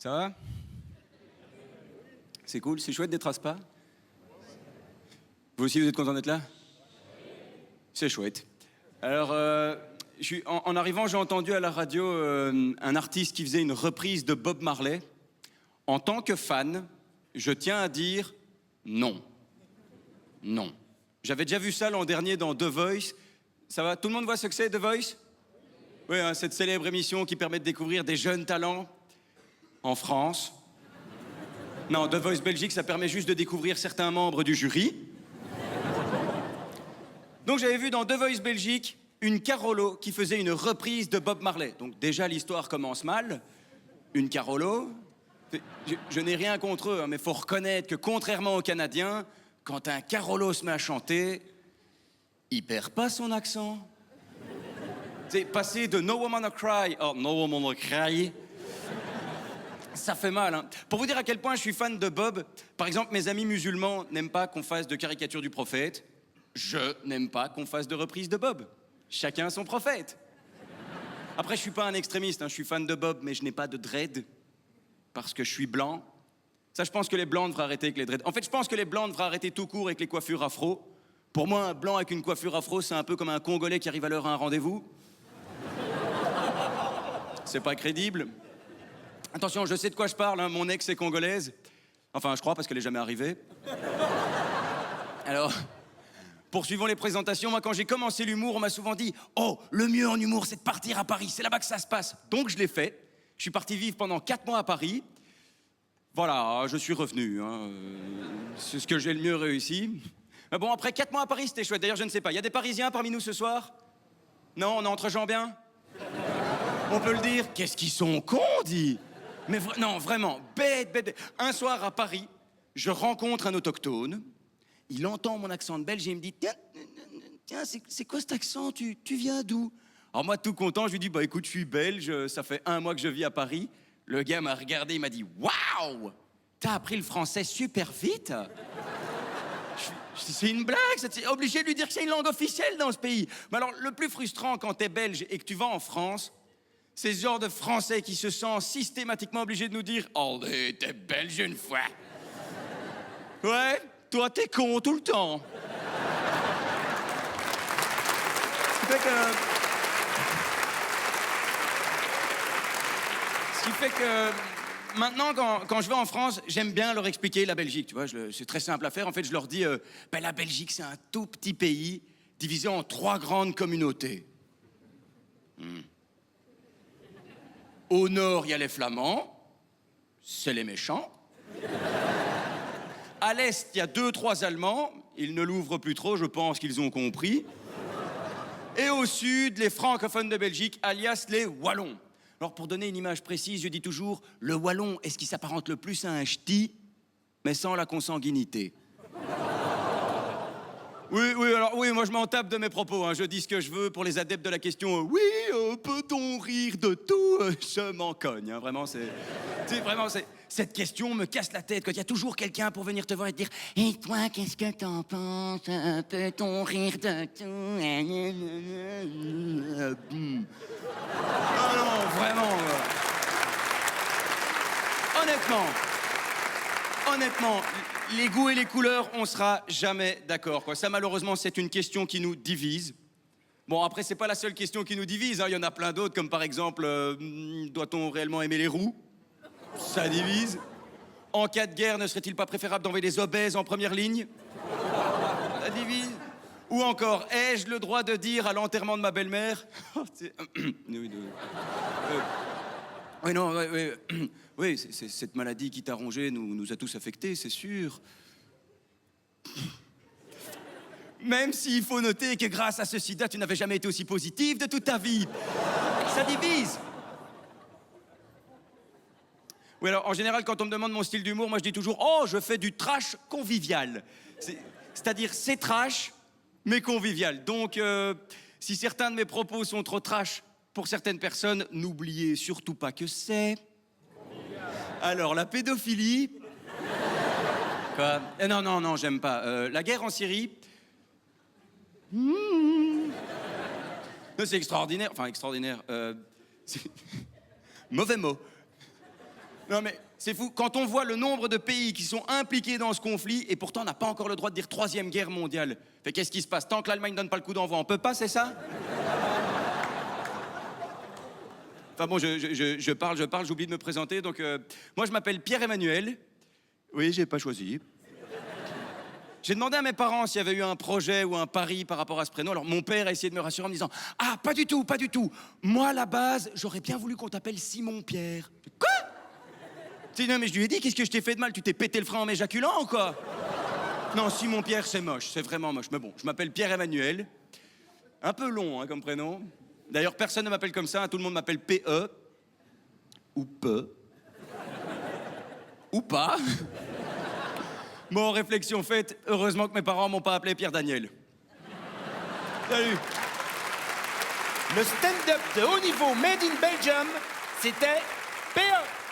Ça va? C'est cool, c'est chouette d'être à Spa. Vous aussi, vous êtes content d'être là? C'est chouette. Alors, en arrivant, j'ai entendu à la radio un artiste qui faisait une reprise de Bob Marley. En tant que fan, je tiens à dire non. Non. J'avais déjà vu ça l'an dernier dans The Voice. Ça va? Tout le monde voit ce que c'est, The Voice? Oui, hein, cette célèbre émission qui permet de découvrir des jeunes talents en France. Non, The Voice Belgique, ça permet juste de découvrir certains membres du jury. Donc j'avais vu dans The Voice Belgique une Carolo qui faisait une reprise de Bob Marley. Donc déjà l'histoire commence mal. Une Carolo. Je n'ai rien contre eux, hein, mais il faut reconnaître que contrairement aux Canadiens, quand un Carolo se met à chanter, il perd pas son accent. C'est passer de No Woman No Cry à No Woman No Cry. Ça fait mal, hein. Pour vous dire à quel point je suis fan de Bob, par exemple, mes amis musulmans n'aiment pas qu'on fasse de caricature du prophète. Je n'aime pas qu'on fasse de reprise de Bob. Chacun son prophète. Après, je suis pas un extrémiste, hein. Je suis fan de Bob, mais je n'ai pas de dread. Parce que je suis blanc. Ça, je pense que les blancs devraient arrêter avec les dreads. En fait, je pense que les blancs devraient arrêter tout court avec les coiffures afro. Pour moi, un blanc avec une coiffure afro, c'est un peu comme un Congolais qui arrive à l'heure à un rendez-vous. C'est pas crédible. Attention, je sais de quoi je parle, hein. Mon ex est congolaise. Enfin, je crois, parce qu'elle est jamais arrivée. Alors, poursuivons les présentations. Moi, quand j'ai commencé l'humour, on m'a souvent dit « Oh, le mieux en humour, c'est de partir à Paris. C'est là-bas que ça se passe. » Donc, je l'ai fait. Je suis parti vivre pendant 4 mois à Paris. Voilà, je suis revenu. Hein. C'est ce que j'ai le mieux réussi. Mais bon, après 4 mois à Paris, c'était chouette. D'ailleurs, je ne sais pas. Il y a des Parisiens parmi nous ce soir? Non, on entre gens bien? On peut le dire? Qu'est-ce qu'ils sont cons, dit. Mais non, vraiment, bête. Un soir à Paris, je rencontre un autochtone. Il entend mon accent de belge et il me dit « Tiens, c'est quoi cet accent? Tu viens d'où ?» Alors moi, tout content, je lui dis « Bah écoute, je suis belge, ça fait 1 mois que je vis à Paris. » Le gars m'a regardé, il m'a dit « Waouh! T'as appris le français super vite !» C'est une blague, c'est obligé de lui dire que c'est une langue officielle dans ce pays. Mais alors, le plus frustrant quand t'es belge et que tu vas en France, c'est ce genre de Français qui se sent systématiquement obligé de nous dire « Allez, t'es belge une fois !» Ouais, toi t'es con tout le temps. Ce qui fait que maintenant, quand je vais en France, j'aime bien leur expliquer la Belgique, tu vois, c'est très simple à faire. En fait, je leur dis, la Belgique, c'est un tout petit pays divisé en 3 grandes communautés. Au nord, il y a les Flamands, c'est les méchants. À l'est, il y a 2-3 Allemands, ils ne l'ouvrent plus trop, je pense qu'ils ont compris. Et au sud, les francophones de Belgique, alias les Wallons. Alors, pour donner une image précise, je dis toujours, le Wallon est ce qui s'apparente le plus à un ch'ti, mais sans la consanguinité. Oui, moi je m'en tape de mes propos, hein. Je dis ce que je veux pour les adeptes de la question. Oui, peut-on rire de tout? Je m'en cogne, hein. Vraiment, cette question me casse la tête. Quand il y a toujours quelqu'un pour venir te voir et te dire « Et toi, qu'est-ce que t'en penses? Peut-on rire de tout? » Ah non, vraiment. Honnêtement, les goûts et les couleurs, on sera jamais d'accord, quoi. Ça, malheureusement, c'est une question qui nous divise. Bon, après, c'est pas la seule question qui nous divise, hein. Il y en a plein d'autres, comme par exemple, doit-on réellement aimer les roux? Ça divise. En cas de guerre, ne serait-il pas préférable d'envoyer des obèses en première ligne? Ça divise. Ou encore, ai-je le droit de dire à l'enterrement de ma belle-mère? Oui, c'est cette maladie qui t'a rongé nous a tous affectés, c'est sûr. Même s'il faut noter que grâce à ce sida, tu n'avais jamais été aussi positif de toute ta vie. Ça divise. Oui, alors, en général, quand on me demande mon style d'humour, moi, je dis toujours « Oh, je fais du trash convivial. » C'est-à-dire, c'est trash, mais convivial. Donc, si certains de mes propos sont trop trash pour certaines personnes, n'oubliez surtout pas que c'est... Alors, la pédophilie... Quoi? Non, j'aime pas. La guerre en Syrie... Non, c'est extraordinaire. Enfin, extraordinaire. Mauvais mot. Non mais c'est fou, quand on voit le nombre de pays qui sont impliqués dans ce conflit, et pourtant on n'a pas encore le droit de dire troisième guerre mondiale. Fait qu'est-ce qui se passe? Tant que l'Allemagne donne pas le coup d'envoi, on peut pas, c'est ça? Enfin bon, je parle, j'oublie de me présenter, donc moi je m'appelle Pierre-Emmanuel. Oui, j'ai pas choisi. J'ai demandé à mes parents s'il y avait eu un projet ou un pari par rapport à ce prénom. Alors mon père a essayé de me rassurer en me disant « Ah, pas du tout, pas du tout. Moi, à la base, j'aurais bien voulu qu'on t'appelle Simon-Pierre. » Quoi? Non, mais je lui ai dit, qu'est-ce que je t'ai fait de mal? Tu t'es pété le frein en m'éjaculant ou quoi? Non, Simon-Pierre, c'est moche, c'est vraiment moche. Mais bon, je m'appelle Pierre-Emmanuel. Un peu long, hein, comme prénom. D'ailleurs, personne ne m'appelle comme ça, hein, tout le monde m'appelle P.E. Ou P. Ou pas. Bon, réflexion faite, heureusement que mes parents m'ont pas appelé Pierre-Daniel. Salut. Le stand-up de haut niveau Made in Belgium, c'était P.E.